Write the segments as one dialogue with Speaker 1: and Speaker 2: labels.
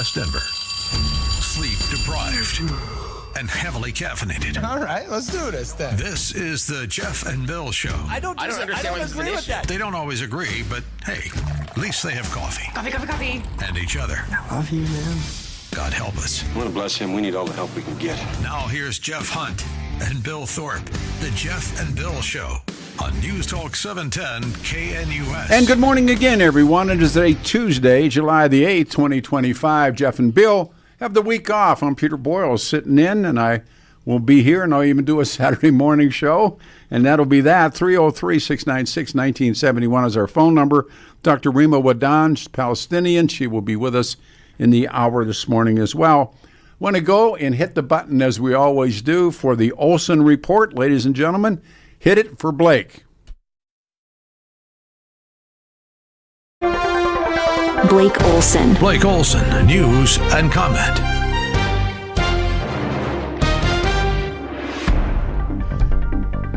Speaker 1: West Denver. Sleep deprived and heavily caffeinated.
Speaker 2: All right, let's do this then.
Speaker 1: This is the Jeff and Bill Show.
Speaker 3: I don't agree with that.
Speaker 1: They don't always agree, but hey, at least they have coffee.
Speaker 3: Coffee.
Speaker 1: And each other.
Speaker 2: Love you, man.
Speaker 1: God help us.
Speaker 4: I want to bless him. We need all the help we can get.
Speaker 1: Now here's Jeff Hunt and Bill Thorpe. The Jeff and Bill Show on News Talk 710 KNUS.
Speaker 5: And good morning again, everyone. It is a Tuesday, July the 8th, 2025. Jeff and Bill have the week off. I'm Peter Boyle sitting in, and I will be here, and I'll even do a Saturday morning show, and that'll be that. 303-696-1971 is our phone number. Dr. Reema Wadan, Palestinian. She will be with us in the hour this morning as well. Want to go and hit the button, as we always do, for the Olson Report. Ladies and gentlemen, hit it for Blake.
Speaker 6: Blake Olson.
Speaker 1: Blake Olson, news and comment.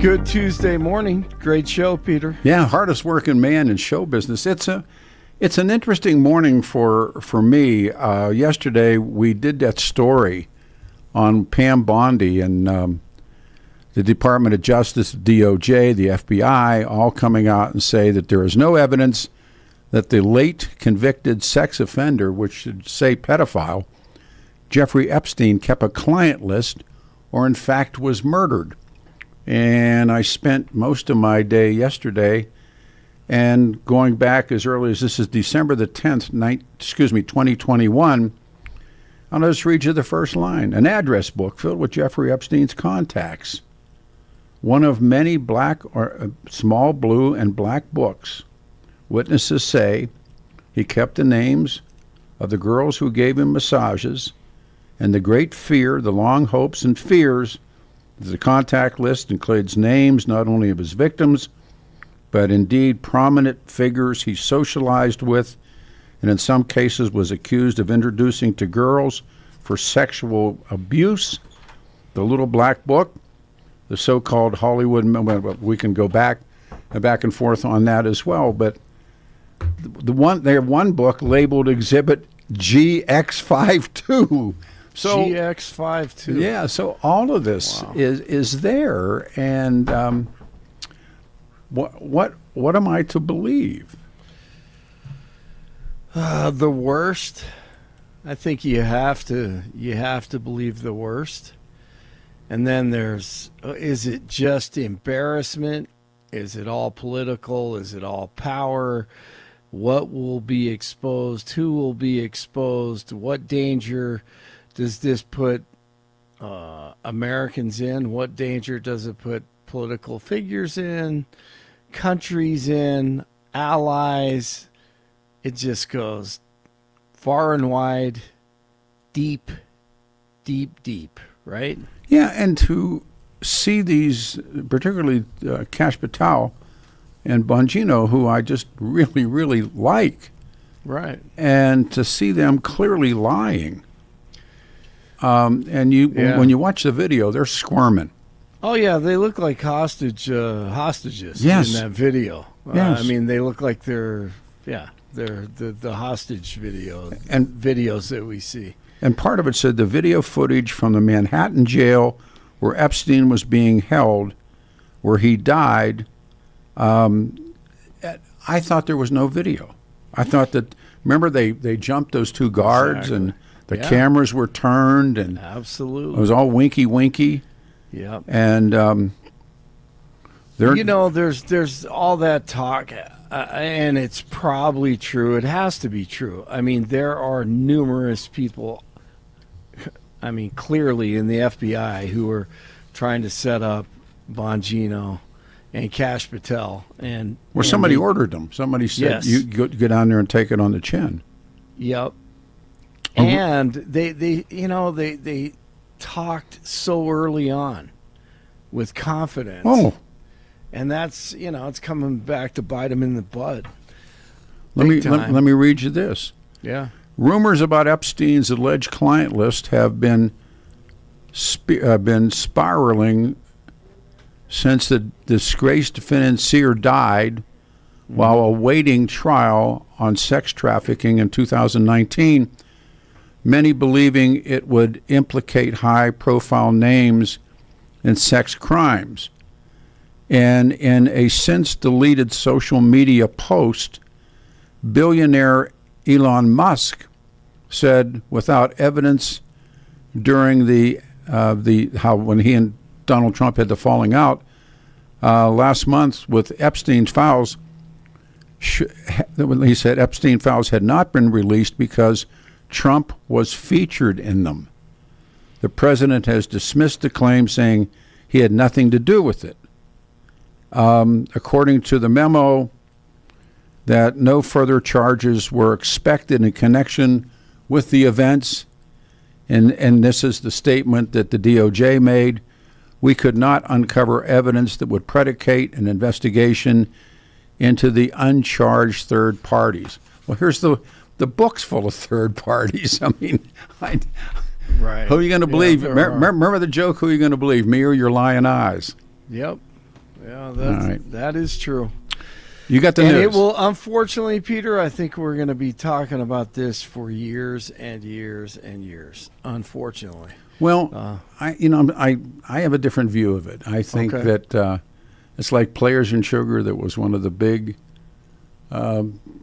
Speaker 7: Good Tuesday morning. Great show, Peter.
Speaker 5: Yeah, hardest working man in show business. It's an interesting morning for me. Yesterday we did that story on Pam Bondi and the Department of Justice, DOJ, the FBI, all coming out and say that there is no evidence that the late convicted sex offender, which should say pedophile, Jeffrey Epstein, kept a client list or in fact was murdered. And I spent most of my day yesterday and going back as early as this is December the 10th, 2021, I'll just read you the first line. An address book filled with Jeffrey Epstein's contacts. One of many black or small blue and black books. Witnesses say he kept the names of the girls who gave him massages and the great fear, the long hopes and fears. The contact list includes names not only of his victims, but indeed prominent figures he socialized with and in some cases was accused of introducing to girls for sexual abuse. The little black book, the so-called Hollywood, we can go back and forth on that as well, but they have one book labeled Exhibit GX52. So
Speaker 7: GX52.
Speaker 5: Yeah, so all of this is there, and what am I to believe?
Speaker 7: The worst. I think you have to believe the worst. And then there's, is it just embarrassment? Is it all political? Is it all power? What will be exposed? Who will be exposed? What danger does this put Americans in? What danger does it put political figures in, countries in, allies? It just goes far and wide, deep, right?
Speaker 5: Yeah, and to see these, particularly Kash Patel and Bongino, who I just really, really like.
Speaker 7: Right.
Speaker 5: And to see them clearly lying. And when you watch the video, they're squirming.
Speaker 7: Oh, yeah, they look like hostages in that video.
Speaker 5: Yes.
Speaker 7: I mean, they look like they're the hostage video
Speaker 5: and
Speaker 7: videos that we see.
Speaker 5: And part of it said the video footage from the Manhattan jail where Epstein was being held, where he died, I thought there was no video. I thought that, remember they jumped those two guards and the cameras were turned and
Speaker 7: absolutely
Speaker 5: it was all winky.
Speaker 7: Yep.
Speaker 5: And
Speaker 7: there's all that talk, and it's probably true. It has to be true. I mean, there are numerous people, I mean, clearly in the FBI who are trying to set up Bongino and Kash Patel.
Speaker 5: Somebody ordered them. Somebody said, you go down there and take it on the chin.
Speaker 7: Yep. And they talked so early on with confidence.
Speaker 5: Oh.
Speaker 7: And that's, it's coming back to bite them in the butt.
Speaker 5: Let me read you this.
Speaker 7: Yeah.
Speaker 5: Rumors about Epstein's alleged client list have been spiraling since the disgraced financier died while awaiting trial on sex trafficking in 2019. many believing it would implicate high-profile names in sex crimes. And in a since-deleted social media post, billionaire Elon Musk said, without evidence during when he and Donald Trump had the falling out last month with Epstein's files, he said Epstein files had not been released because Trump was featured in them. The president has dismissed the claim, saying he had nothing to do with it. According to the memo, that no further charges were expected in connection with the events, and this is the statement that the DOJ made. We could not uncover evidence that would predicate an investigation into the uncharged third parties. Well, here's the book's full of third parties. I mean,
Speaker 7: right.
Speaker 5: Who are you going to believe? Remember the joke, who are you going to believe, me or your lying eyes?
Speaker 7: Yep. Yeah, that is true.
Speaker 5: You got the
Speaker 7: news.
Speaker 5: news.
Speaker 7: It will, unfortunately, Peter, I think we're going to be talking about this for years and years and years, unfortunately.
Speaker 5: Well, I have a different view of it. I think that it's like Players and Sugar, that was one of the big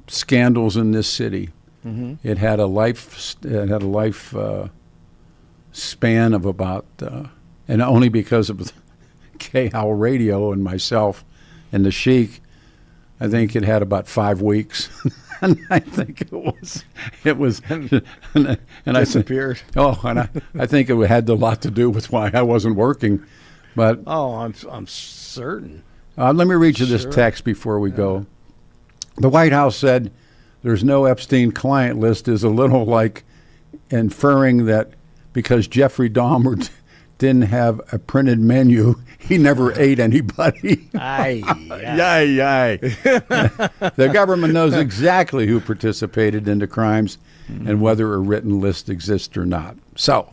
Speaker 5: scandals in this city. Mm-hmm. It had a life span of about, and only because of KHOW Radio and myself and the Sheik, I think it had about 5 weeks. And I think it was, and
Speaker 7: disappeared.
Speaker 5: I think it had a lot to do with why I wasn't working. But
Speaker 7: I'm certain.
Speaker 5: Let me read you this text before we go. The White House said there's no Epstein client list is a little like inferring that because Jeffrey Dahmer didn't have a printed menu, he never ate anybody.
Speaker 7: Aye.
Speaker 5: The government knows exactly who participated in the crimes and whether a written list exists or not. So,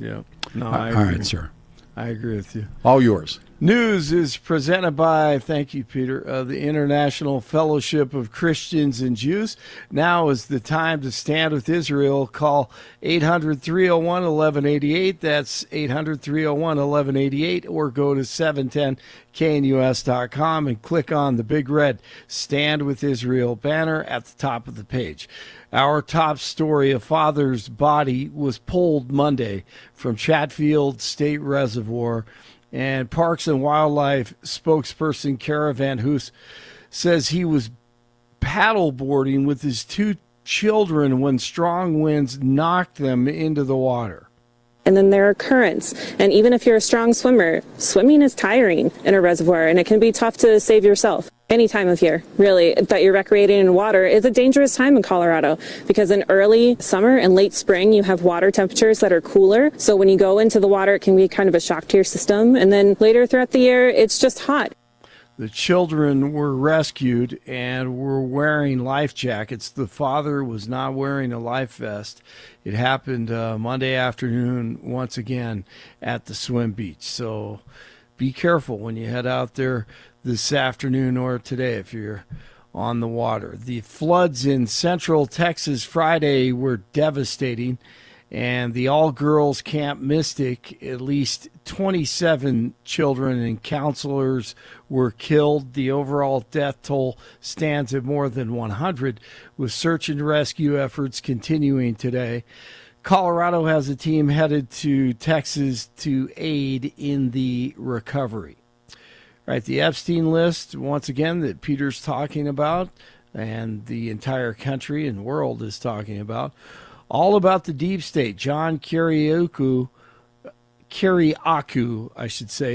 Speaker 7: I
Speaker 5: all right, sir.
Speaker 7: I agree with you.
Speaker 5: All yours.
Speaker 7: News is presented by, thank you, Peter, the International Fellowship of Christians and Jews. Now is the time to stand with Israel. Call 800-301-1188. That's 800-301-1188. Or go to 710knus.com and click on the big red Stand with Israel banner at the top of the page. Our top story: a father's body was pulled Monday from Chatfield State Reservoir. And Parks and Wildlife spokesperson Caravan Hoos says he was paddleboarding with his 2 children when strong winds knocked them into the water.
Speaker 8: And then there are currents. And even if you're a strong swimmer, swimming is tiring in a reservoir, and it can be tough to save yourself. Any time of year, really, that you're recreating in water is a dangerous time in Colorado, because in early summer and late spring, you have water temperatures that are cooler. So when you go into the water, it can be kind of a shock to your system. And then later throughout the year, it's just hot.
Speaker 7: The children were rescued and were wearing life jackets. The father was not wearing a life vest. It happened Monday afternoon once again at the swim beach. So be careful when you head out there this afternoon or today if you're on the water. The floods in central Texas Friday were devastating, and the all-girls Camp Mystic, at least 27 children and counselors were killed. The overall death toll stands at more than 100, with search and rescue efforts continuing today. Colorado has a team headed to Texas to aid in the recovery. All right, the Epstein list, once again, that Peter's talking about and the entire country and world is talking about, all about the deep state. John Kiriakou,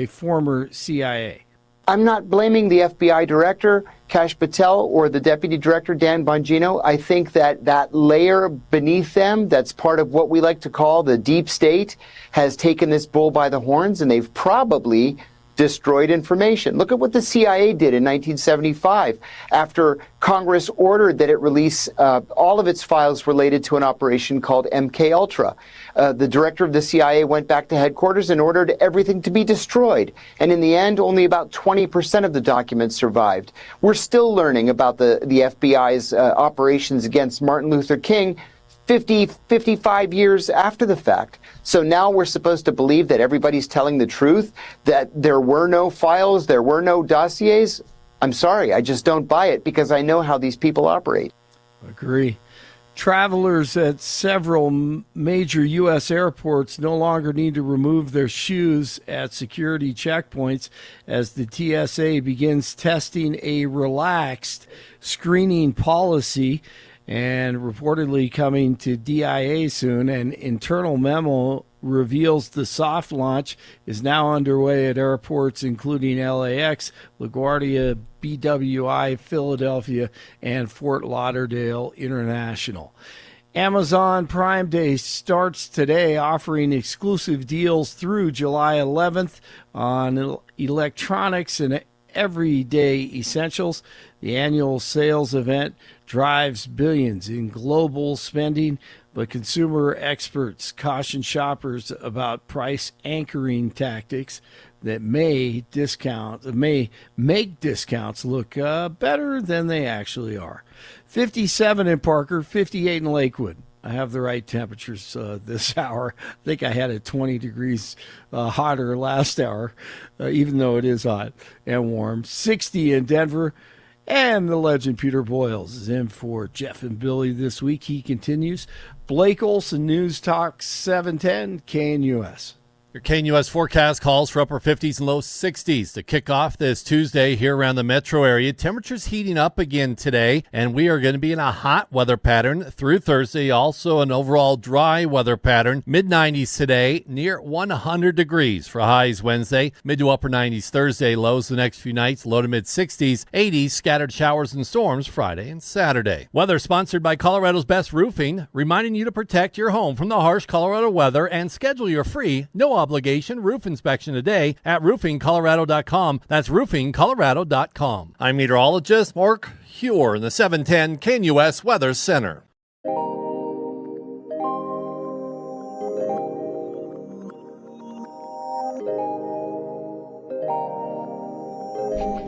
Speaker 7: former CIA.
Speaker 9: I'm not blaming the FBI director, Kash Patel, or the deputy director, Dan Bongino. I think that layer beneath them, that's part of what we like to call the deep state, has taken this bull by the horns, and they've probably destroyed information. Look at what the CIA did in 1975 after Congress ordered that it release all of its files related to an operation called MKUltra. The director of the CIA went back to headquarters and ordered everything to be destroyed. And in the end, only about 20% of the documents survived. We're still learning about the FBI's operations against Martin Luther King 50, 55 years after the fact. So now we're supposed to believe that everybody's telling the truth, that there were no files, there were no dossiers. I'm sorry, I just don't buy it because I know how these people operate.
Speaker 7: Agree. Travelers at several major U.S. airports no longer need to remove their shoes at security checkpoints as the TSA begins testing a relaxed screening policy and reportedly coming to DIA soon. An internal memo reveals the soft launch is now underway at airports including LAX, LaGuardia, BWI, Philadelphia, and Fort Lauderdale International. Amazon Prime Day starts today, offering exclusive deals through July 11th on electronics and everyday essentials. The annual sales event drives billions in global spending, but consumer experts caution shoppers about price anchoring tactics that may make discounts look better than they actually are. 57 in Parker, 58 in Lakewood. I have the right temperatures this hour. I think I had it 20 degrees hotter last hour, even though it is hot and warm. 60 in Denver. And the legend Peter Boyles is in for Jeff and Billy this week. He continues. Blake Olson, News Talk 710 KNUS.
Speaker 10: Your KNUS forecast calls for upper 50s and low 60s to kick off this Tuesday here around the metro area. Temperatures heating up again today, and we are going to be in a hot weather pattern through Thursday. Also an overall dry weather pattern. Mid-90s today, near 100 degrees for highs Wednesday. Mid to upper 90s Thursday, lows the next few nights, low to mid-60s. 80s, scattered showers and storms Friday and Saturday. Weather sponsored by Colorado's Best Roofing, reminding you to protect your home from the harsh Colorado weather and schedule your free, no obligation roof inspection today at roofingcolorado.com. That's roofingcolorado.com. I'm meteorologist Mark Huer in the 710 KNUS Weather Center.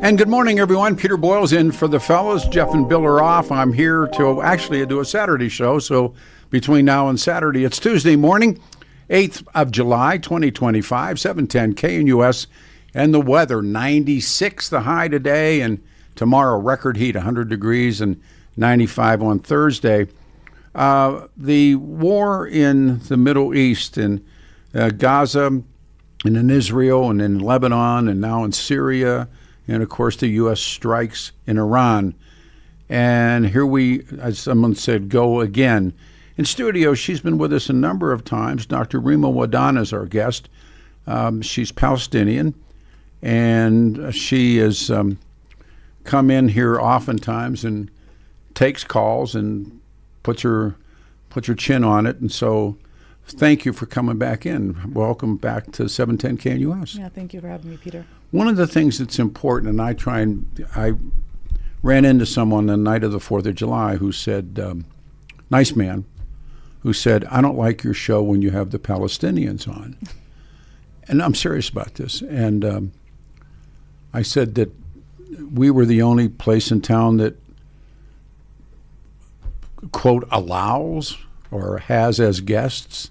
Speaker 5: And good morning, everyone. Peter Boyles in for the fellas. Jeff and Bill are off. I'm here to actually do a Saturday show, so between now and Saturday, it's Tuesday morning, 8th of July, 2025, 710 KNUS, and the weather, 96 the high today, and tomorrow record heat, 100 degrees and 95 on Thursday. The war in the Middle East, in Gaza, and in Israel, and in Lebanon, and now in Syria, and of course the U.S. strikes in Iran. And here we, as someone said, go again. In studio, she's been with us a number of times. Dr. Reema Wadan is our guest. She's Palestinian, and she has come in here oftentimes and takes calls and puts her chin on it. And so thank you for coming back in. Welcome back to 710 KNUS.
Speaker 11: Yeah, thank you for having me, Peter.
Speaker 5: One of the things that's important, and I ran into someone the night of the 4th of July who said, nice man, who said, I don't like your show when you have the Palestinians on. And I'm serious about this. And I said that we were the only place in town that, quote, allows or has as guests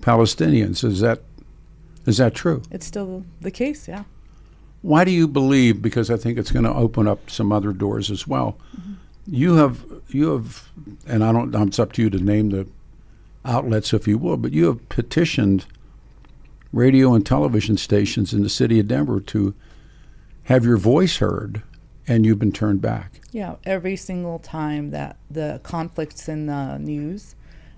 Speaker 5: Palestinians. Is that true?
Speaker 11: It's still the case, yeah.
Speaker 5: Why do you believe, because I think it's going to open up some other doors as well, you have, and it's up to you to name the outlets if you will, but you have petitioned radio and television stations in the city of Denver to have your voice heard, and you've been turned back.
Speaker 11: Yeah, every single time that the conflict's in the news,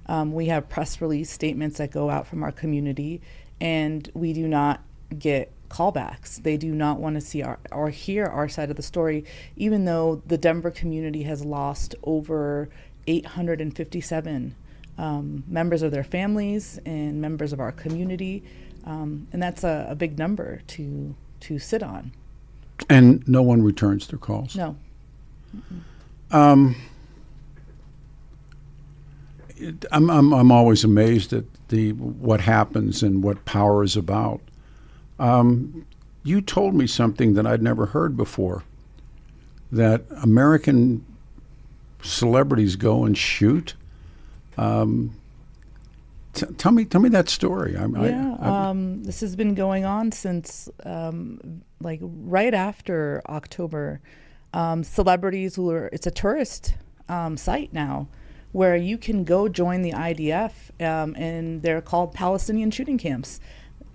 Speaker 11: we have press release statements that go out from our community, and we do not get callbacks. They do not want to see or hear our side of the story, even though the Denver community has lost over 857 members of their families and members of our community, and that's a big number to sit on.
Speaker 5: And no one returns their calls.
Speaker 11: No.
Speaker 5: I'm always amazed at what happens and what power is about. You told me something that I'd never heard before, that American celebrities go and shoot Tell me that story.
Speaker 11: This has been going on since like right after October. Celebrities it's a tourist site now where you can go join the IDF, and they're called Palestinian shooting camps.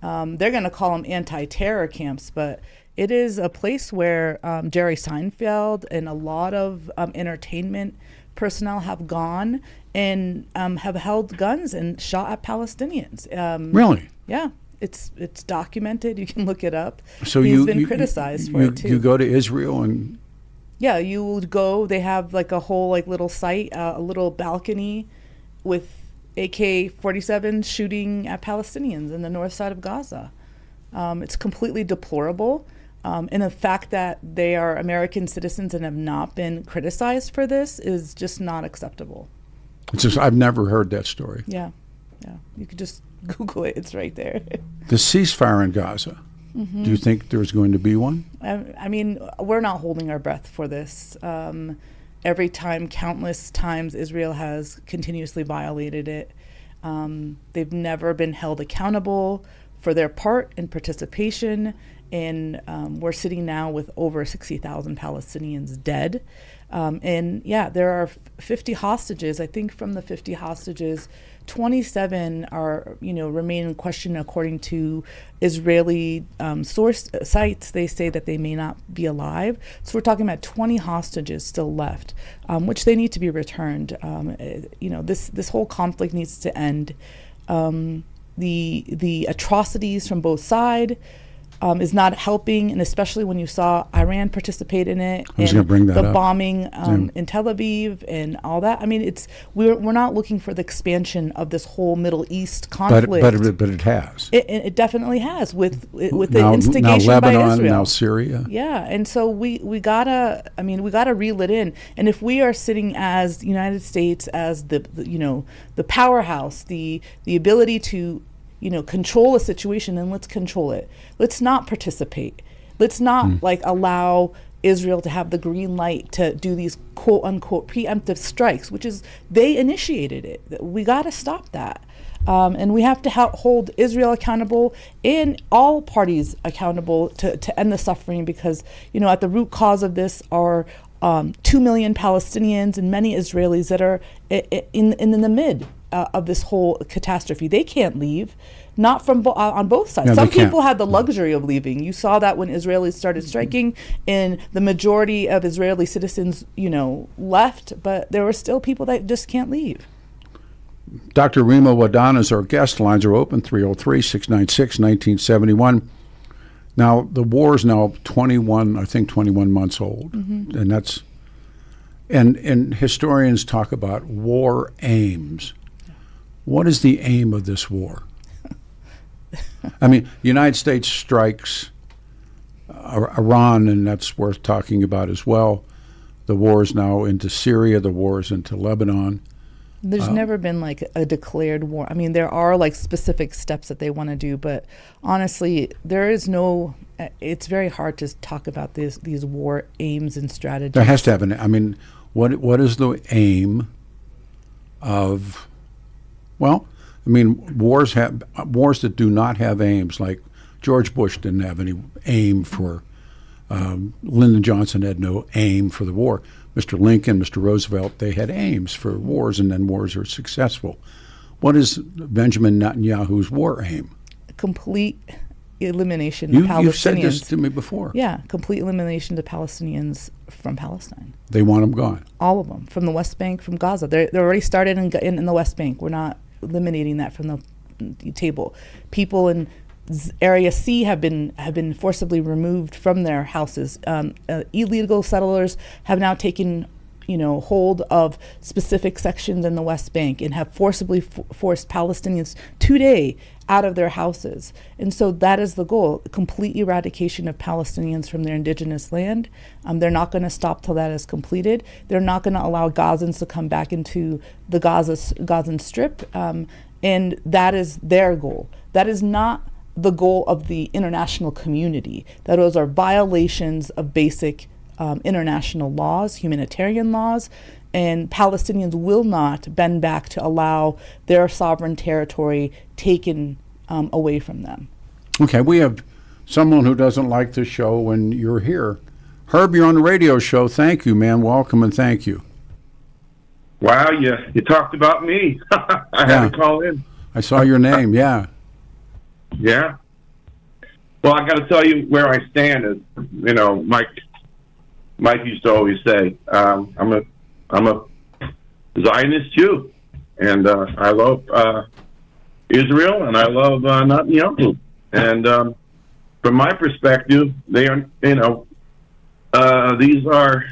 Speaker 11: They're going to call them anti-terror camps, but it is a place where Jerry Seinfeld and a lot of entertainment personnel have gone and have held guns and shot at Palestinians.
Speaker 5: Really?
Speaker 11: Yeah. It's documented. You can look it up.
Speaker 5: So
Speaker 11: he's been criticized for it too.
Speaker 5: You go to Israel and...
Speaker 11: Yeah, you will go. They have like a whole like little site, a little balcony with AK-47 shooting at Palestinians in the north side of Gaza. It's completely deplorable. And the fact that they are American citizens and have not been criticized for this is just not acceptable.
Speaker 5: It's just, I've never heard that story.
Speaker 11: Yeah. You could just Google it. It's right there.
Speaker 5: The ceasefire in Gaza. Mm-hmm. Do you think there's going to be one?
Speaker 11: I mean, we're not holding our breath for this. Every time, countless times, Israel has continuously violated it. They've never been held accountable for their part in participation. And we're sitting now with over 60,000 Palestinians dead. And yeah, there are 50 hostages. I think from the 50 hostages, 27 are, remain in question according to Israeli source sites. They say that they may not be alive. So we're talking about 20 hostages still left, which they need to be returned. This whole conflict needs to end. The atrocities from both sides is not helping, and especially when you saw Iran participate in it,
Speaker 5: I was going to bring that
Speaker 11: the
Speaker 5: up.
Speaker 11: bombing in Tel Aviv and all that. I mean, we're not looking for the expansion of this whole Middle East conflict,
Speaker 5: but it has.
Speaker 11: It definitely has with the
Speaker 5: now
Speaker 11: instigation
Speaker 5: Lebanon,
Speaker 11: by Israel.
Speaker 5: now Syria.
Speaker 11: Yeah, and so we gotta reel it in. And if we are sitting as the United States as the powerhouse, the ability to control a situation, then let's control it. Let's not participate. Let's not allow Israel to have the green light to do these quote unquote preemptive strikes, which is they initiated it. We got to stop that. And we have to hold Israel accountable and all parties accountable to end the suffering, because, at the root cause of this are 2 million Palestinians and many Israelis that are in the mid of this whole catastrophe. They can't leave, not from on both sides.
Speaker 5: No,
Speaker 11: some people had the luxury of leaving. You saw that when Israelis started striking, and the majority of Israeli citizens, left, but there were still people that just can't leave.
Speaker 5: Dr. Reema Wadan is our guest. Lines are open, 303-696-1971. Now, the war is now 21 months old, and and historians talk about war aims. What is the aim of this war? I mean, the United States strikes Iran, and that's worth talking about as well. The war is now into Syria. The war is into Lebanon.
Speaker 11: There's never been like a declared war. I mean, there are like specific steps that they want to do, but honestly, there is no. It's very hard to talk about these war aims and strategies.
Speaker 5: There has to have what is the aim of? Well, I mean, wars that do not have aims, like George Bush didn't have any aim for. Lyndon Johnson had no aim for the war. Mr. Lincoln, Mr. Roosevelt, they had aims for wars, and then wars are successful. What is Benjamin Netanyahu's war aim?
Speaker 11: Complete elimination of Palestinians.
Speaker 5: You've said this to me before.
Speaker 11: Yeah, complete elimination of Palestinians from Palestine.
Speaker 5: They want them gone.
Speaker 11: All of them, from the West Bank, from Gaza. They're already started in the West Bank. We're not eliminating that from the table. People in Area C have been forcibly removed from their houses. Illegal settlers have now taken, hold of specific sections in the West Bank and have forcibly forced Palestinians today out of their houses. And so that is the goal: complete eradication of Palestinians from their indigenous land. They're not going to stop till that is completed. They're not going to allow Gazans to come back into the Gazan Strip, and that is their goal. That is not the goal of the international community. That those are violations of basic international laws, humanitarian laws, and Palestinians will not bend back to allow their sovereign territory taken away from them.
Speaker 5: Okay, we have someone who doesn't like the show when you're here. Herb, you're on the radio show. Thank you, man. Welcome and thank you.
Speaker 12: Wow, you talked about me. I had to call in.
Speaker 5: I saw your name, yeah.
Speaker 12: Yeah. Well, I got to tell you where I stand. Is, Mike used to always say, I'm a Zionist Jew, and I love Israel, and I love Netanyahu. And from my perspective, they are, these are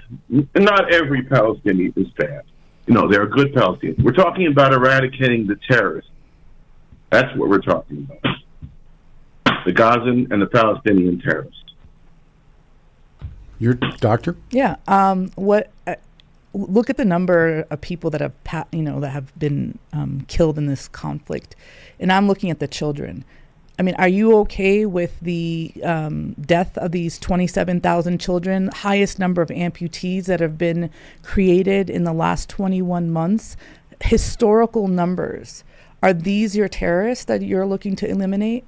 Speaker 12: not every Palestinian is bad. They're good Palestinians. We're talking about eradicating the terrorists. That's what we're talking about. The Gazan and the Palestinian terrorists.
Speaker 5: Your doctor?
Speaker 11: Yeah. Look at the number of people that have that have been killed in this conflict, and I'm looking at the children. I mean, are you okay with the death of these 27,000 children, highest number of amputees that have been created in the last 21 months? Historical numbers. Are these your terrorists that you're looking to eliminate?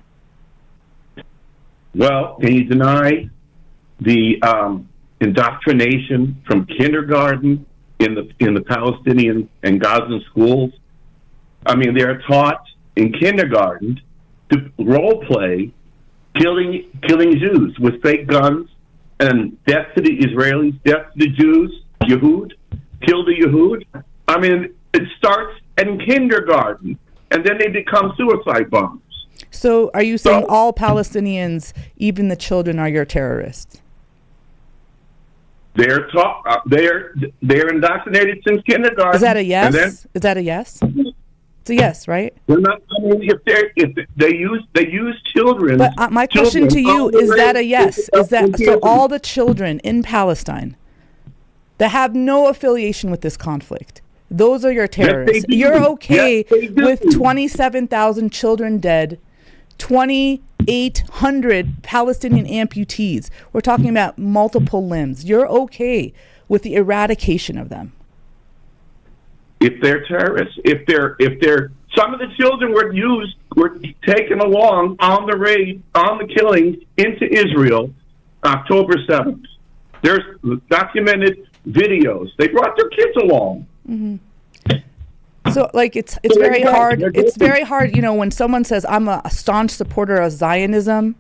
Speaker 12: Well, can you deny the indoctrination from kindergarten in the Palestinian and Gazan schools? I mean, they're taught in kindergarten to role play killing Jews with fake guns and death to the Israelis, death to the Jews, Yehud, kill the Yehud. I mean, it starts in kindergarten, and then they become suicide bombers.
Speaker 11: So are you saying all Palestinians, even the children, are your terrorists?
Speaker 12: They're indoctrinated since kindergarten.
Speaker 11: Is that a yes? Is that a yes? It's a yes, right?
Speaker 12: They're not, I mean, if they use children.
Speaker 11: But my question to you is that a yes? Is that so? All the children in Palestine that have no affiliation with this conflict, those are your terrorists. Yes, you're okay with 27,000 children dead, 2,800 Palestinian amputees. We're talking about multiple limbs. You're okay with the eradication of them.
Speaker 12: If they're terrorists, if they're some of the children were taken along on the raid, on the killing into Israel, October 7th. There's documented videos. They brought their kids along.
Speaker 11: Mm-hmm. So, it's very hard. It's very hard, when someone says, I'm a staunch supporter of Zionism,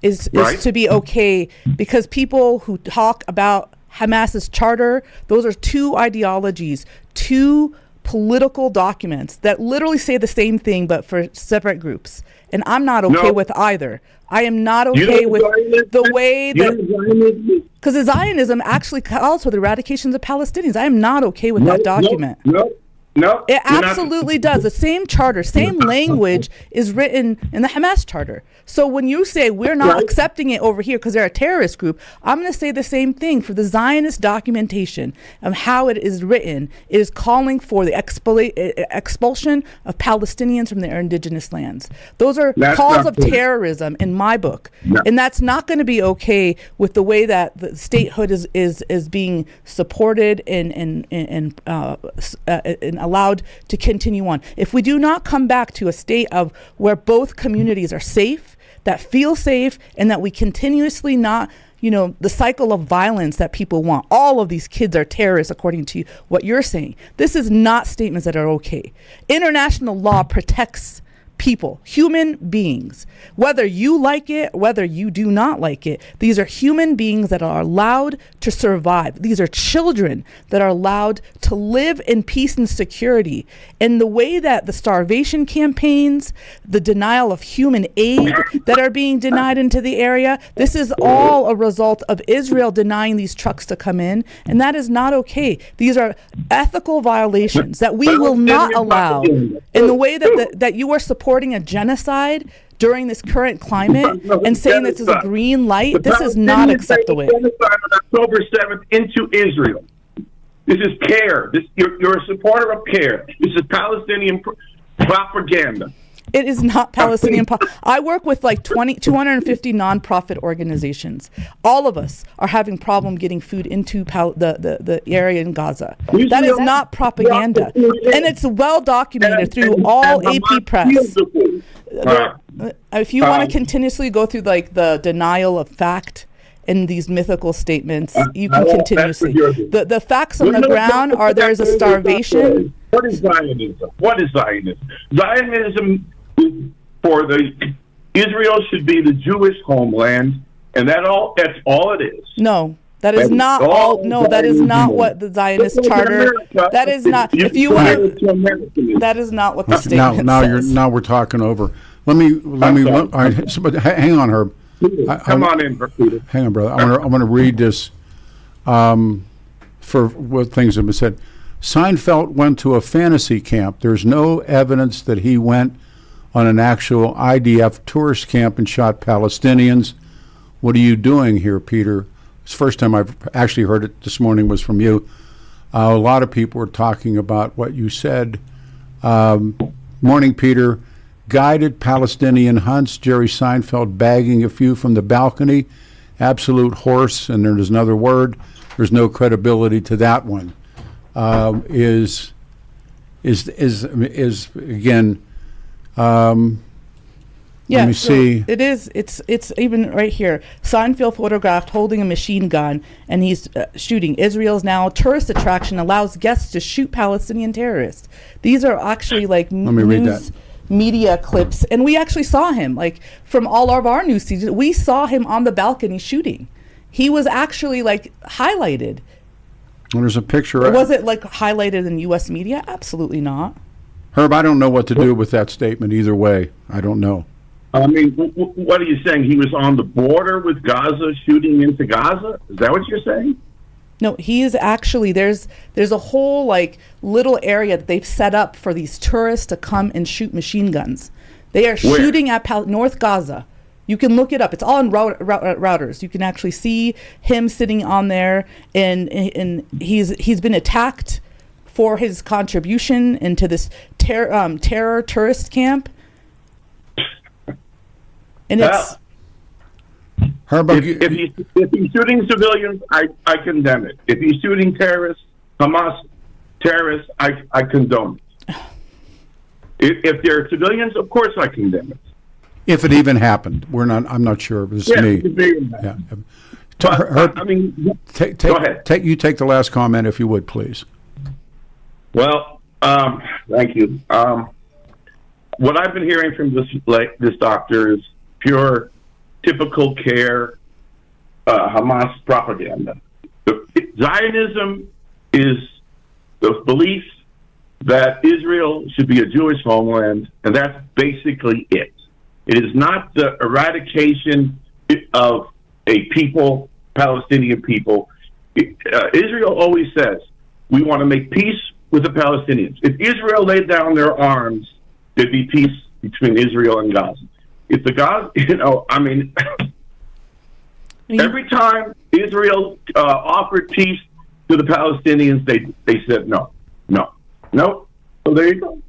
Speaker 11: is to be okay, because people who talk about Hamas's charter, those are two ideologies, two political documents that literally say the same thing, but for separate groups. And I'm not okay with either. I am not okay with the way that, because the Zionism actually calls for the eradication of Palestinians. I am not okay with that document.
Speaker 12: No,
Speaker 11: it absolutely does. The same charter, same language is written in the Hamas charter. So when you say we're not accepting it over here because they're a terrorist group, I'm going to say the same thing for the Zionist documentation of how it is written. It is calling for the expulsion of Palestinians from their indigenous lands. Those are calls of terrorism in my book. No. And that's not going to be okay with the way that the statehood is being supported and allowed to continue on. If we do not come back to a state of where both communities are safe, that feel safe, and that we continuously not, the cycle of violence that people want. All of these kids are terrorists, according to what you're saying. This is not statements that are okay. International law protects people, human beings, whether you like it, whether you do not like it. These are human beings that are allowed to survive. These are children that are allowed to live in peace and security. And the way that the starvation campaigns, the denial of human aid that are being denied into the area, this is all a result of Israel denying these trucks to come in. And that is not okay. These are ethical violations that we will not allow. In the way that you are supporting a genocide during this current climate and saying this is a green light, this is not acceptable.
Speaker 12: Genocide on October 7th into Israel. This is CARE. You're a supporter of CARE. This is Palestinian propaganda.
Speaker 11: It is not Palestinian. I work with like 250 nonprofit organizations. All of us are having problem getting food into the area in Gaza. That is not propaganda, and it's well documented through all AP press. If you want to continuously go through like the denial of fact and these mythical statements, you can continuously. The facts on the ground are there's a starvation.
Speaker 12: What is Zionism? What is Zionism? Zionism is for Israel should be the Jewish homeland, and that's all it is.
Speaker 11: No. That is not all. No, that is not what the Zionist charter. That is not. If you want, that is not what the statement says.
Speaker 5: Now we're talking over. Let me. All right, but hang on, Herb.
Speaker 12: Come on in, Peter.
Speaker 5: Hang on, brother. I want to read this. For what things have been said. Seinfeld went to a fantasy camp. There's no evidence that he went on an actual IDF tourist camp and shot Palestinians. What are you doing here, Peter? It's the first time I've actually heard it this morning was from you. A lot of people were talking about what you said. Morning, Peter. Guided Palestinian hunts, Jerry Seinfeld bagging a few from the balcony. Absolute horse, and there's another word. There's no credibility to that one. Is again. Let me see.
Speaker 11: It is. It's even right here. Seinfeld photographed holding a machine gun, and he's shooting. Israel's now tourist attraction allows guests to shoot Palestinian terrorists. These are actually like news media clips, and we actually saw him like from all of our news seasons. We saw him on the balcony shooting. He was actually like highlighted.
Speaker 5: And there's a picture.
Speaker 11: Was it like highlighted in U.S. media? Absolutely not.
Speaker 5: Herb, I don't know what to do with that statement either way. I don't know.
Speaker 12: I mean, what are you saying? He was on the border with Gaza, shooting into Gaza? Is that what you're saying?
Speaker 11: No, he is actually, there's a whole like little area that they've set up for these tourists to come and shoot machine guns. They are shooting at North Gaza. You can look it up. It's all in routers. You can actually see him sitting on there, and he's been attacked for his contribution into this terror tourist camp. And it's
Speaker 12: if he's shooting civilians, I condemn it. If he's shooting terrorists, Hamas terrorists, I condone it. If they're civilians, of course I condemn it.
Speaker 5: If it even happened, I'm not sure. This is me. Yeah.
Speaker 12: I mean, go ahead.
Speaker 5: You take the last comment, if you would, please.
Speaker 12: Well, thank you. What I've been hearing from this doctor is pure, typical care, Hamas propaganda. Zionism is the belief that Israel should be a Jewish homeland, and that's basically it. It is not the eradication of a people, Palestinian people. Israel always says, we want to make peace with the Palestinians. If Israel laid down their arms, there'd be peace between Israel and Gaza. If the Gaza, every time Israel offered peace to the Palestinians, they said no. So there you go.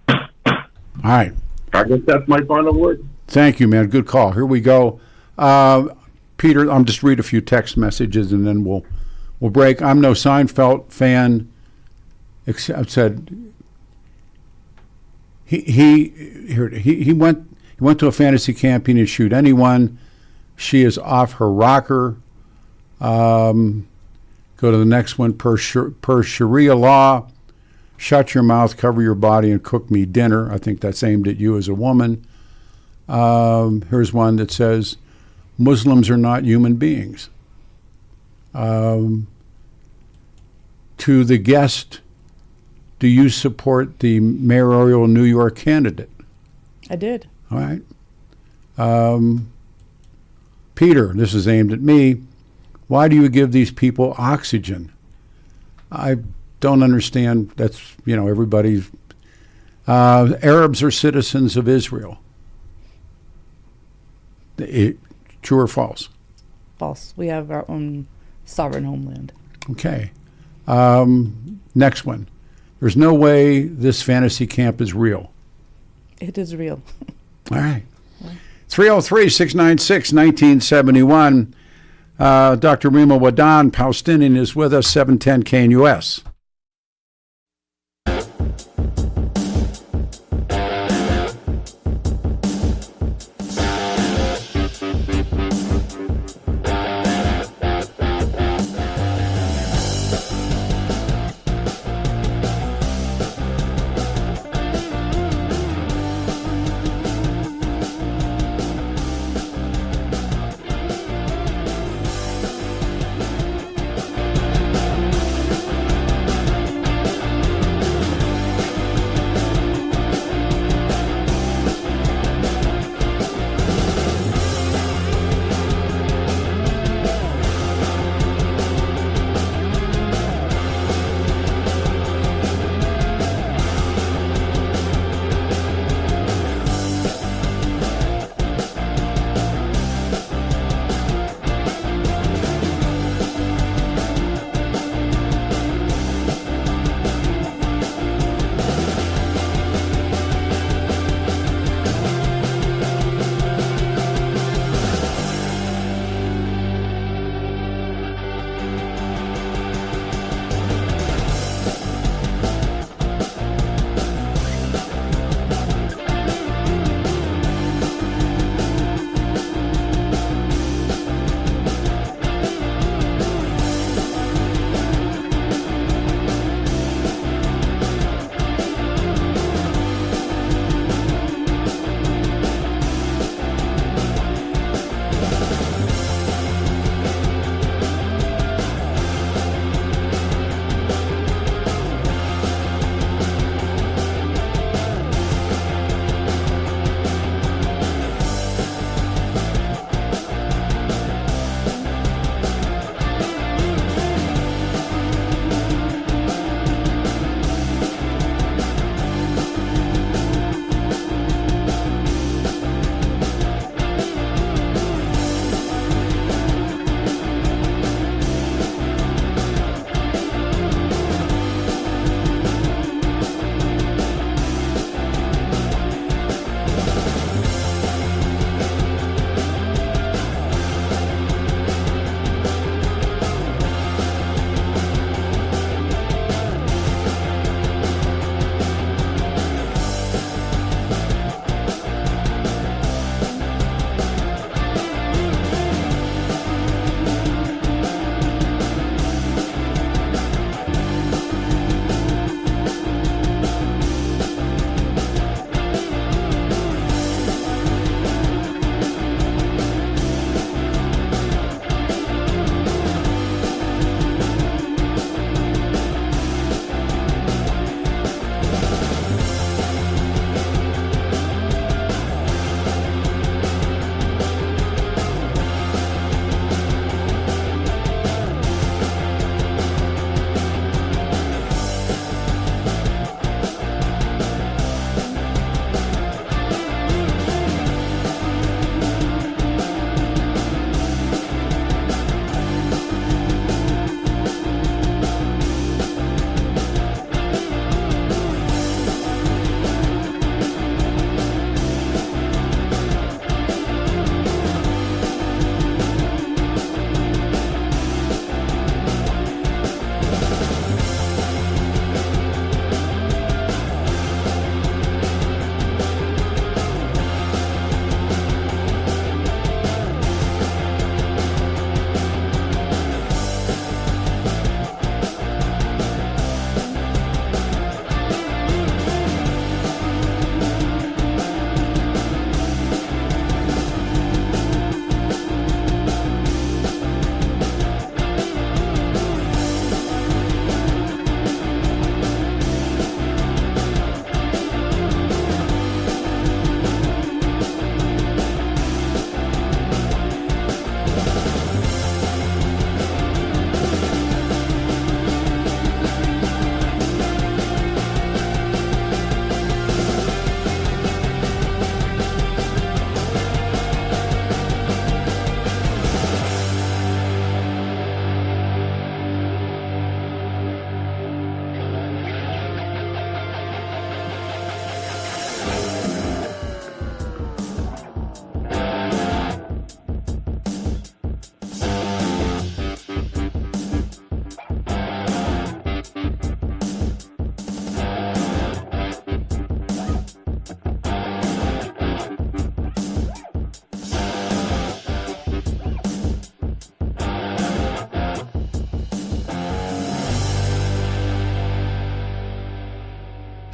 Speaker 5: All right.
Speaker 12: I guess that's my final word.
Speaker 5: Thank you, man. Good call. Here we go. Peter, I'm just read a few text messages and then we'll break. I'm no Seinfeld fan. Except said he went to a fantasy camp. He didn't shoot anyone. She is off her rocker. Go to the next one. Per Sharia law, shut your mouth, cover your body, and cook me dinner. I think that's aimed at you as a woman. Here's one that says, Muslims are not human beings. To the guest, do you support the mayoral New York candidate?
Speaker 11: I did.
Speaker 5: All right. Peter, this is aimed at me. Why do you give these people oxygen? I don't understand. That's, everybody's. Arabs are citizens of Israel. True or false?
Speaker 11: False. We have our own sovereign homeland.
Speaker 5: Okay. Next one. There's no way this fantasy camp is real.
Speaker 11: It is real.
Speaker 5: All right. 303-696-1971. Dr. Reema Wadan, Palestinian, is with us, 710 KNUS.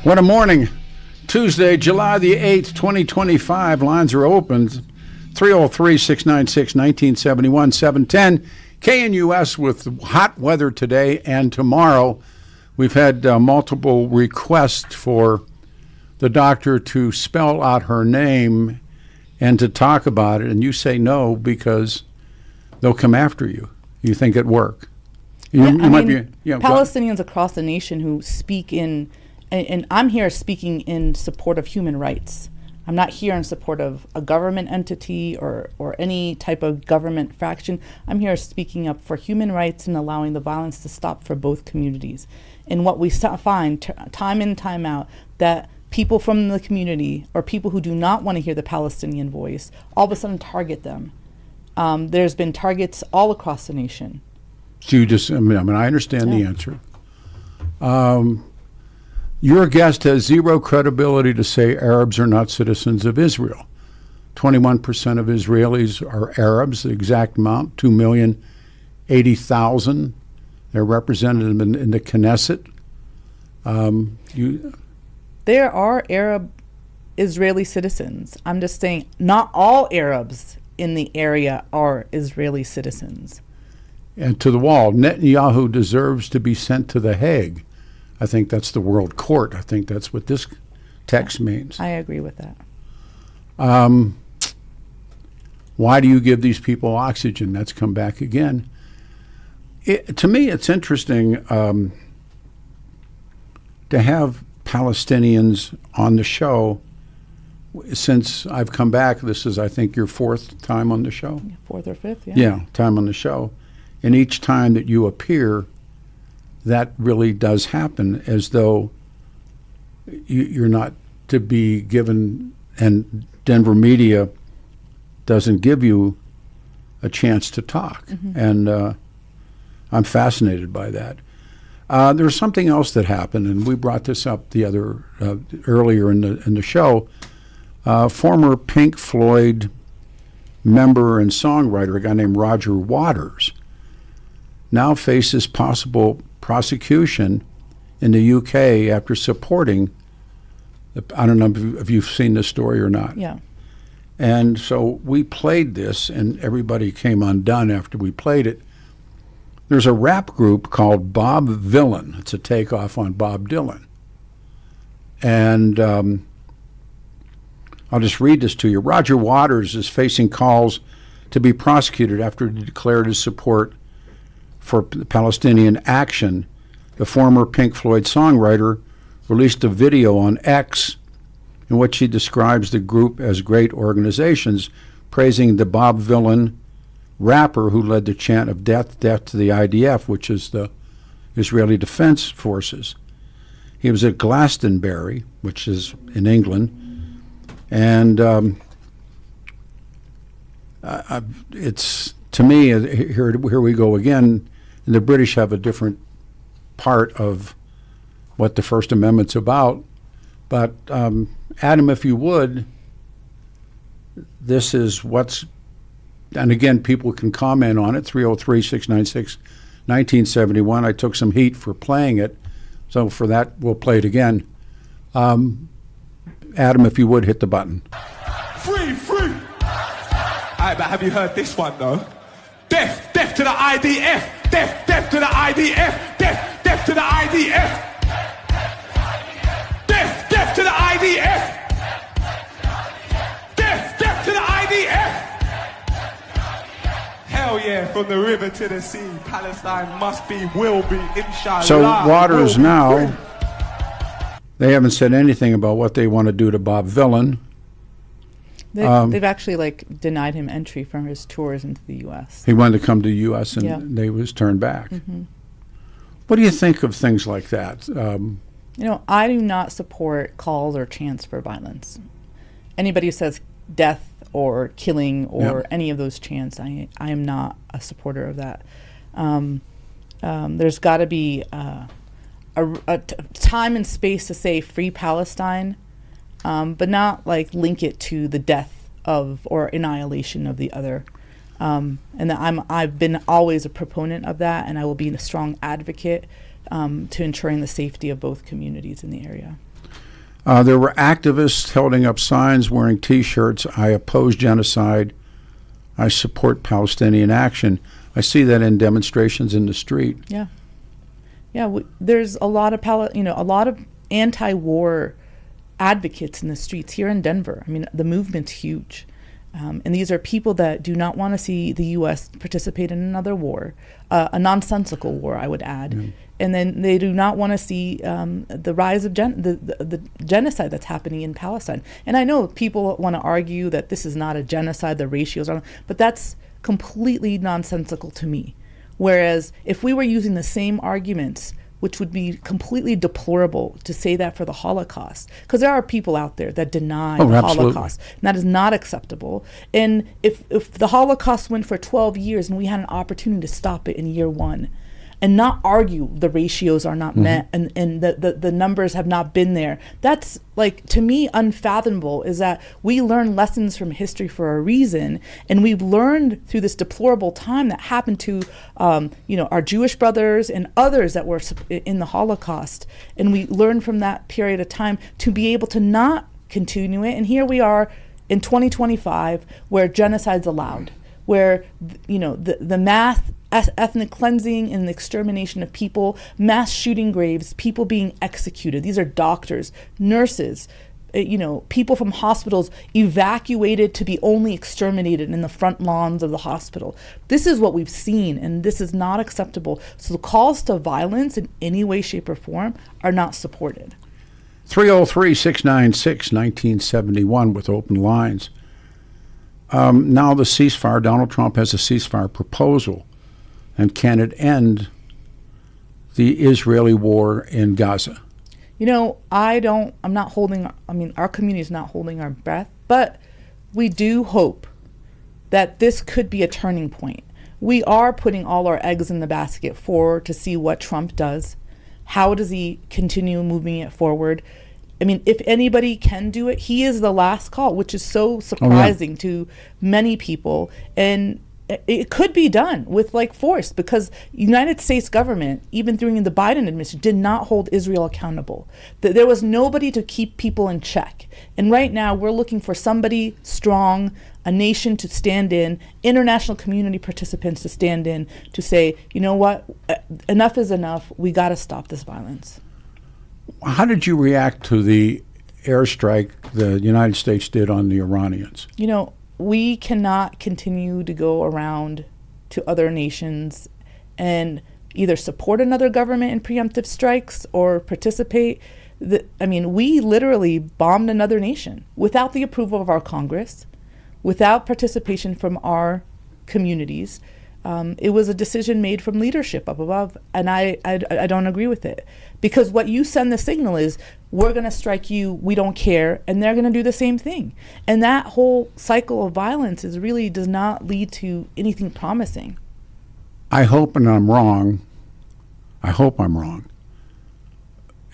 Speaker 5: What a morning. Tuesday, July the 8th, 2025. Lines are open. 303-696-1971, 710. KNUS with hot weather today and tomorrow. We've had multiple requests for the doctor to spell out her name and to talk about it, and you say no because they'll come after you. You think it work.
Speaker 11: Palestinians across the nation who speak in, and I'm here speaking in support of human rights. I'm not here in support of a government entity or any type of government faction. I'm here speaking up for human rights and allowing the violence to stop for both communities. And what we find time in, time out, that people from the community or people who do not want to hear the Palestinian voice all of a sudden target them. There's been targets all across the nation.
Speaker 5: So you just, I understand the answer. Your guest has zero credibility to say Arabs are not citizens of Israel. 21% of Israelis are Arabs, the exact amount, 2,080,000. They're represented in the Knesset.
Speaker 11: There are Arab Israeli citizens. I'm just saying not all Arabs in the area are Israeli citizens.
Speaker 5: And to the wall, Netanyahu deserves to be sent to The Hague. I think that's the world court. I think that's what this text means.
Speaker 11: I agree with that.
Speaker 5: Why do you give these people oxygen? That's come back again. To me, it's interesting to have Palestinians on the show. Since I've come back, this is, I think, your fourth time on the show?
Speaker 11: Fourth or fifth, yeah.
Speaker 5: Yeah, time on the show. And each time that you appear, that really does happen, as though you're not to be given, and Denver media doesn't give you a chance to talk. Mm-hmm. And I'm fascinated by that. There's something else that happened, and we brought this up earlier in the show. Former Pink Floyd member and songwriter, a guy named Roger Waters, now faces possible prosecution in the UK after supporting I don't know if you've seen this story or not.
Speaker 11: Yeah.
Speaker 5: And so we played this, and everybody came undone after we played it. There's a rap group called Bob Villain. It's a takeoff on Bob Dylan. And I'll just read this to you. Roger Waters is facing calls to be prosecuted after he declared his support for Palestinian action. The former Pink Floyd songwriter released a video on X in which he describes the group as great organizations, praising the Bob Villain rapper who led the chant of death, death to the IDF, which is the Israeli Defense Forces. He was at Glastonbury, which is in England, and it's, to me, here we go again. And the British have a different part of what the First Amendment's about. But Adam, if you would, this is what's, and again, people can comment on it, 303-696-1971. I took some heat for playing it, so for that, we'll play it again. Adam, if you would, hit the button.
Speaker 2: Free! All right, but have you heard this one, though? Death to the IDF! Death to the IDF! Death to the IDF! Death to the IDF! Death to the IDF! Hell yeah, from the river to the sea, Palestine must be, will be, inshallah.
Speaker 5: So Waters now, they haven't said anything about what they want to do to Bob Villain.
Speaker 11: They've actually denied him entry from his tours into the U.S.
Speaker 5: He wanted to come to the U.S. and they was turned back.
Speaker 11: Mm-hmm.
Speaker 5: What do you think of things like that?
Speaker 11: I do not support calls or chants for violence. Anybody who says death or killing or any of those chants, I am not a supporter of that. There's got to be a time and space to say free Palestine, but not link it to the death of or annihilation of the other. And I've been always a proponent of that, and I will be a strong advocate to ensuring the safety of both communities in the area.
Speaker 5: There were activists holding up signs, wearing T-shirts. I oppose genocide. I support Palestinian action. I see that in demonstrations in the street.
Speaker 11: Yeah. There's a lot of a lot of anti-war advocates in the streets here in Denver. I mean, the movement's huge. And these are people that do not want to see the U.S. participate in another war, a nonsensical war, I would add. Yeah. And then they do not want to see the rise of the genocide that's happening in Palestine. And I know people want to argue that this is not a genocide, the ratios are, but that's completely nonsensical to me. Whereas if we were using the same arguments, which would be completely deplorable to say that for the Holocaust, because there are people out there that deny the
Speaker 5: absolutely.
Speaker 11: Holocaust, and that is not acceptable. And if the Holocaust went for 12 years and we had an opportunity to stop it in year one, and not argue the ratios are not met and the numbers have not been there. That's, like, to me, unfathomable, is that we learn lessons from history for a reason, and we've learned through this deplorable time that happened to our Jewish brothers and others that were in the Holocaust, and we learned from that period of time to be able to not continue it. And here we are in 2025 where genocide's allowed, where the mass ethnic cleansing and the extermination of people, mass shooting graves, people being executed. These are doctors, nurses, people from hospitals evacuated to be only exterminated in the front lawns of the hospital. This is what we've seen, and this is not acceptable. So the calls to violence in any way, shape, or form are not supported.
Speaker 5: 303-696-1971 with open lines. Now the ceasefire, Donald Trump has a ceasefire proposal. And can it end the Israeli war in Gaza?
Speaker 11: our community is not holding our breath, but we do hope that this could be a turning point. We are putting all our eggs in the basket to see what Trump does. How does he continue moving it forward? I mean, if anybody can do it, he is the last call, which is so surprising to many people. And it could be done with force, because United States government, even during the Biden administration, did not hold Israel accountable. There was nobody to keep people in check. And right now we're looking for somebody strong, a nation to stand in, international community participants to stand in, to say, you know what, enough is enough. We got to stop this violence.
Speaker 5: How did you react to the airstrike the United States did on the Iranians?
Speaker 11: We cannot continue to go around to other nations and either support another government in preemptive strikes or participate. We literally bombed another nation without the approval of our Congress, without participation from our communities. It was a decision made from leadership up above, and I don't agree with it. Because what you send the signal is, we're going to strike you, we don't care, and they're going to do the same thing. And that whole cycle of violence really does not lead to anything promising.
Speaker 5: I hope, and I'm wrong. I hope I'm wrong.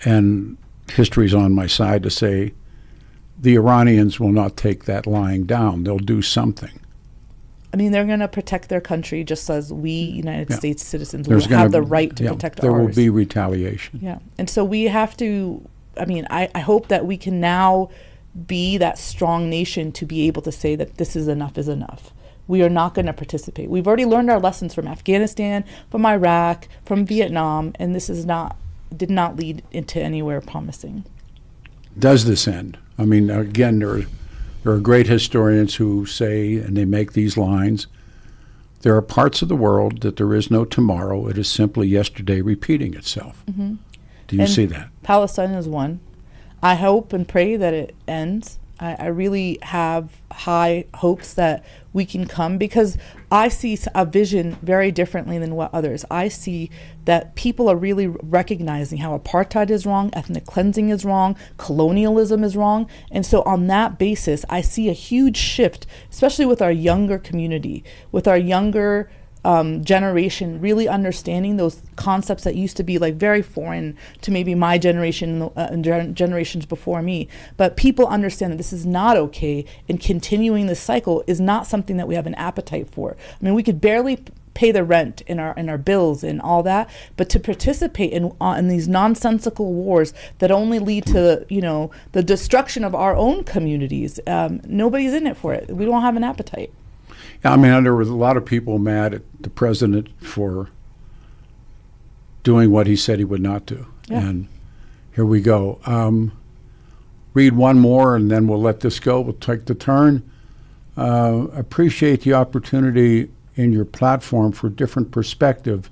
Speaker 5: And history's on my side to say the Iranians will not take that lying down. They'll do something.
Speaker 11: They're going to protect their country just as we, United States citizens, will have the right to protect ours.
Speaker 5: There will be retaliation.
Speaker 11: Yeah. And so we have to, I hope that we can now be that strong nation to be able to say that this is enough is enough. We are not going to participate. We've already learned our lessons from Afghanistan, from Iraq, from Vietnam, and this did not lead into anywhere promising.
Speaker 5: Does this end? Again, there are great historians who say, and they make these lines, there are parts of the world that there is no tomorrow. It is simply yesterday repeating itself. Mm-hmm. Do you see that?
Speaker 11: Palestine is one. I hope and pray that it ends. I really have high hopes that we can come, because I see a vision very differently than what others. I see that people are really recognizing how apartheid is wrong, ethnic cleansing is wrong, colonialism is wrong. And so on that basis, I see a huge shift, especially with our younger community, with our younger generation, really understanding those concepts that used to be very foreign to maybe my generation and generations before me. But people understand that this is not okay, and continuing this cycle is not something that we have an appetite for. We could barely pay the rent and our bills and all that, but to participate in these nonsensical wars that only lead to the destruction of our own communities. Nobody's in it for it. We don't have an appetite.
Speaker 5: Yeah, I mean, there was a lot of people mad at the president for doing what he said he would not do.
Speaker 11: Yeah.
Speaker 5: And here we go. Read one more, and then we'll let this go. We'll take the turn. Appreciate the opportunity in your platform for different perspective,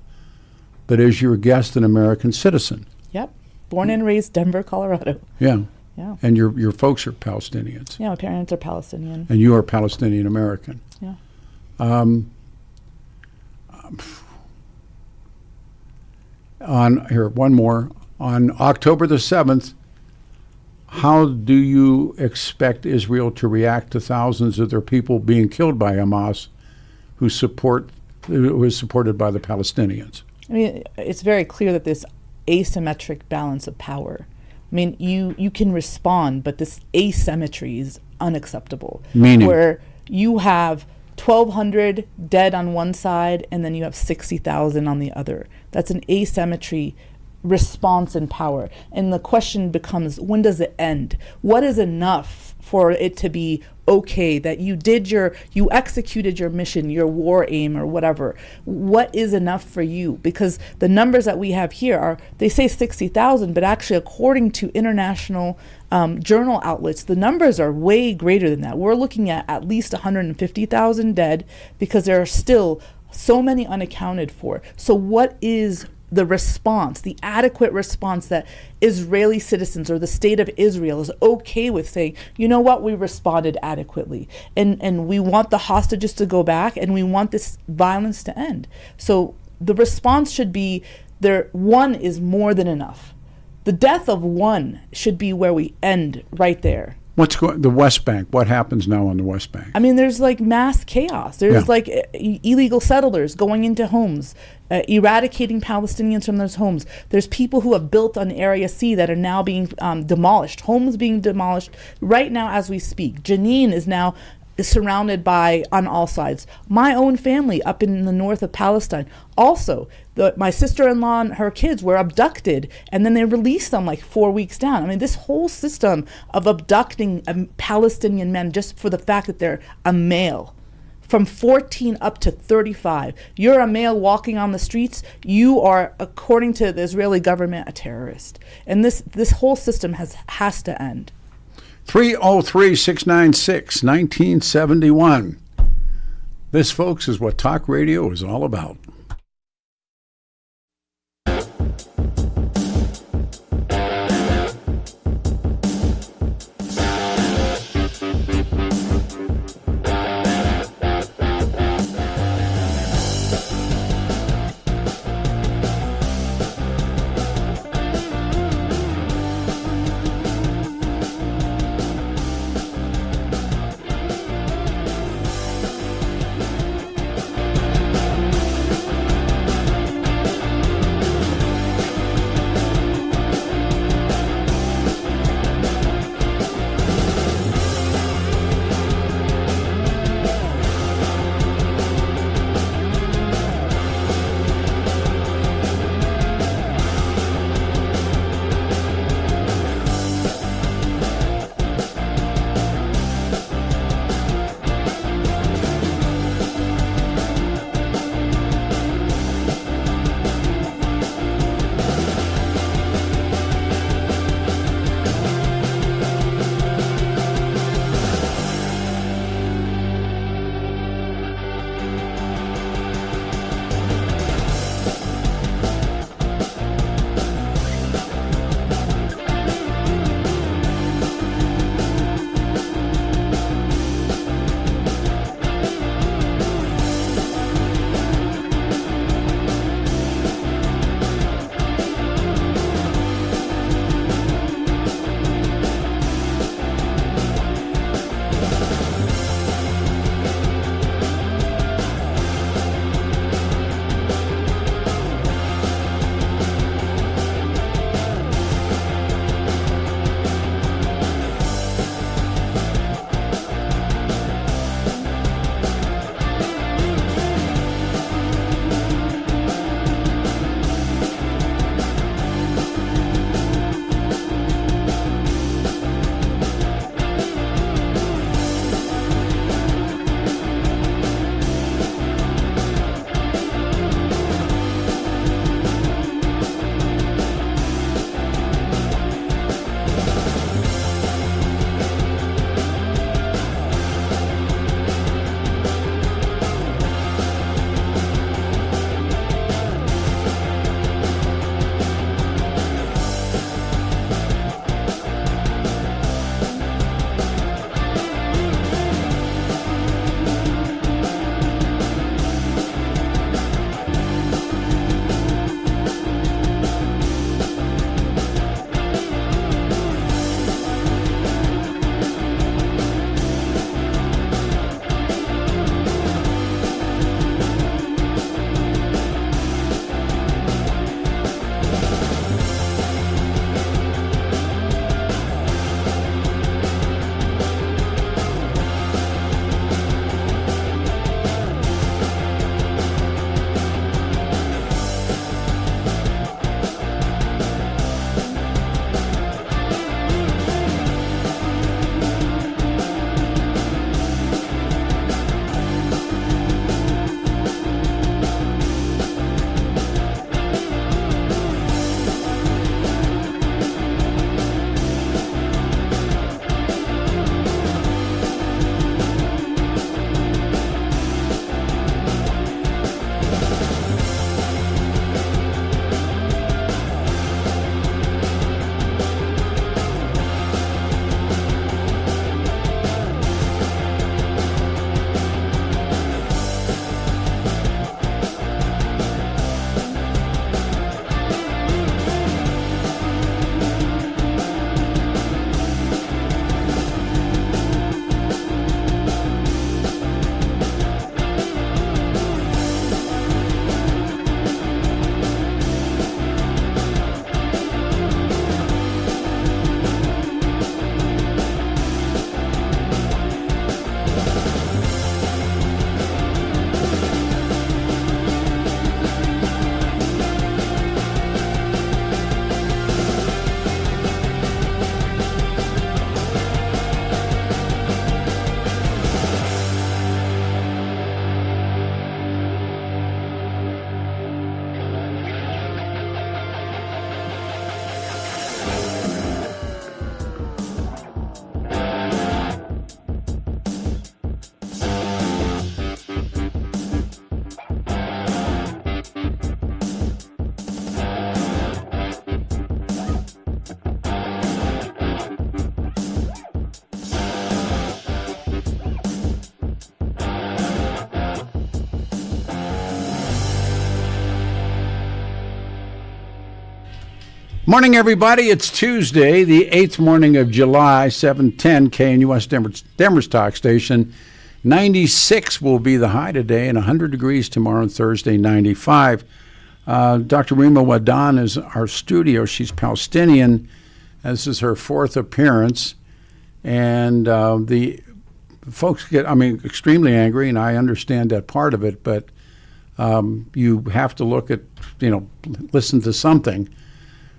Speaker 5: but as your guest, an American citizen.
Speaker 11: Yep. Born and raised Denver, Colorado.
Speaker 5: Yeah.
Speaker 11: Yeah.
Speaker 5: And your folks are Palestinians.
Speaker 11: Yeah, my parents are Palestinian.
Speaker 5: And you are Palestinian American.
Speaker 11: Yeah.
Speaker 5: One more. On October the 7th, how do you expect Israel to react to thousands of their people being killed by Hamas, who is supported by the Palestinians?
Speaker 11: I mean, it's very clear that this asymmetric balance of power. I mean, you can respond, but this asymmetry is unacceptable.
Speaker 5: Meaning?
Speaker 11: Where you have 1,200 dead on one side and then you have 60,000 on the other. That's an asymmetry response in power. And the question becomes, when does it end? What is enough for it to be okay that you executed your mission, your war aim or whatever? What is enough for you? Because the numbers that we have here they say 60,000, but actually according to international journal outlets, the numbers are way greater than that. We're looking at least 150,000 dead because there are still so many unaccounted for. So what is the response, the adequate response that Israeli citizens or the state of Israel is okay with saying, you know what, we responded adequately. And we want the hostages to go back and we want this violence to end. So the response should be one is more than enough. The death of one should be where we end right there.
Speaker 5: The West Bank? What happens now on the West Bank?
Speaker 11: I mean, there's like mass chaos. There's like illegal settlers going into homes, eradicating Palestinians from those homes. There's people who have built on Area C that are now being demolished, homes being demolished right now as we speak. Jenin is now surrounded on all sides. My own family up in the north of Palestine also. My sister-in-law and her kids were abducted and then they released them like 4 weeks down. I mean, this whole system of abducting Palestinian men just for the fact that they're a male, from 14 up to 35. You're a male walking on the streets, you are, according to the Israeli government, a terrorist. And this whole system has to end.
Speaker 5: 303-696-1971. This, folks, is what talk radio is all about. Morning, everybody. It's Tuesday, the 8th morning of July, 710 KNUS Denver's Talk Station. 96 will be the high today and 100 degrees tomorrow and Thursday, 95. Dr. Reema Wadan is our studio. She's Palestinian. This is her fourth appearance. And the folks get, extremely angry, and I understand that part of it, but you have to look at, listen to something.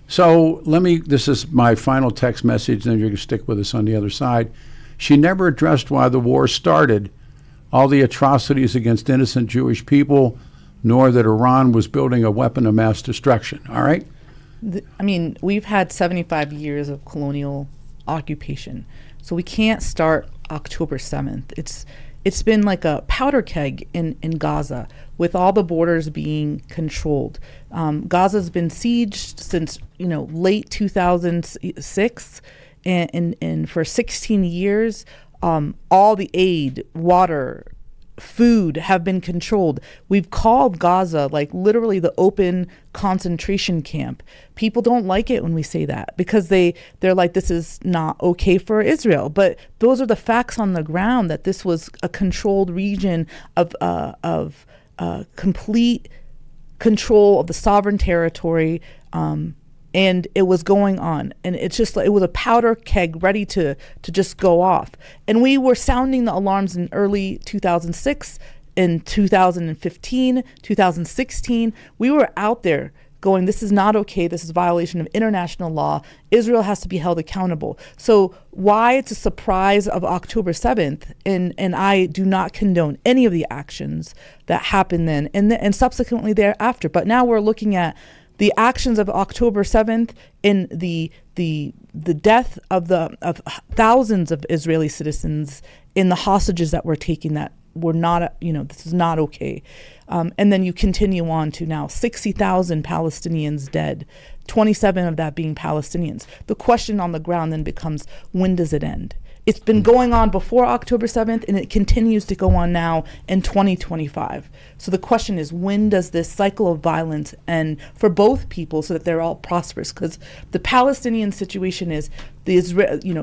Speaker 5: So this is my final text message, and then you're going to stick with us on the other side. She never addressed why the war started, all the atrocities against innocent Jewish people, nor that Iran was building a weapon of mass destruction. All right?
Speaker 11: We've had 75 years of colonial occupation, so we can't start October 7th. It's been like a powder keg in Gaza, with all the borders being controlled. Gaza's been sieged since late 2006, and for 16 years, all the aid, water, food have been controlled. We've called Gaza like literally the open concentration camp. People don't like it when we say that because they're like, this is not okay for Israel. But those are the facts on the ground, that this was a controlled region of complete control of the sovereign territory, and it was going on, and it's just like it was a powder keg ready to just go off. And we were sounding the alarms in early 2006, in 2015, 2016. We were out there going, this is not okay. This is a violation of international law. Israel has to be held accountable. So why it's a surprise of October 7th, and I do not condone any of the actions that happened then and subsequently thereafter. But now we're looking at the actions of October 7th in the death of thousands of Israeli citizens, in the hostages that were taken that were not, this is not okay. And then you continue on to now 60,000 Palestinians dead, 27 of that being Palestinians. The question on the ground then becomes, when does it end? It's been going on before October 7th, and it continues to go on now in 2025. So the question is, when does this cycle of violence end for both people so that they're all prosperous? Because the Palestinian situation is,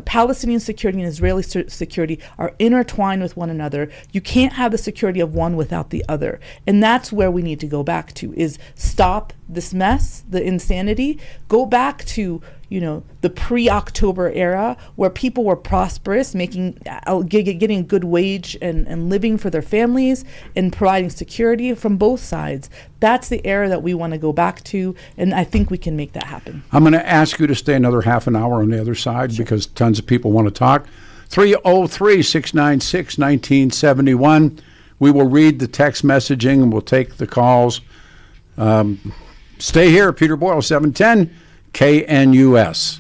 Speaker 11: Palestinian security and Israeli security are intertwined with one another. You can't have the security of one without the other. And that's where we need to go back to, is stop this mess, the insanity, go back to the pre-October era where people were prosperous, getting a good wage and living for their families and providing security from both sides. That's the era that we want to go back to, and I think we can make that happen.
Speaker 5: I'm going to ask you to stay another half an hour on the other side, sure, because tons of people want to talk. 303-696-1971. We will read the text messaging and we'll take the calls. Stay here, Peter Boyle, 710 KNUS.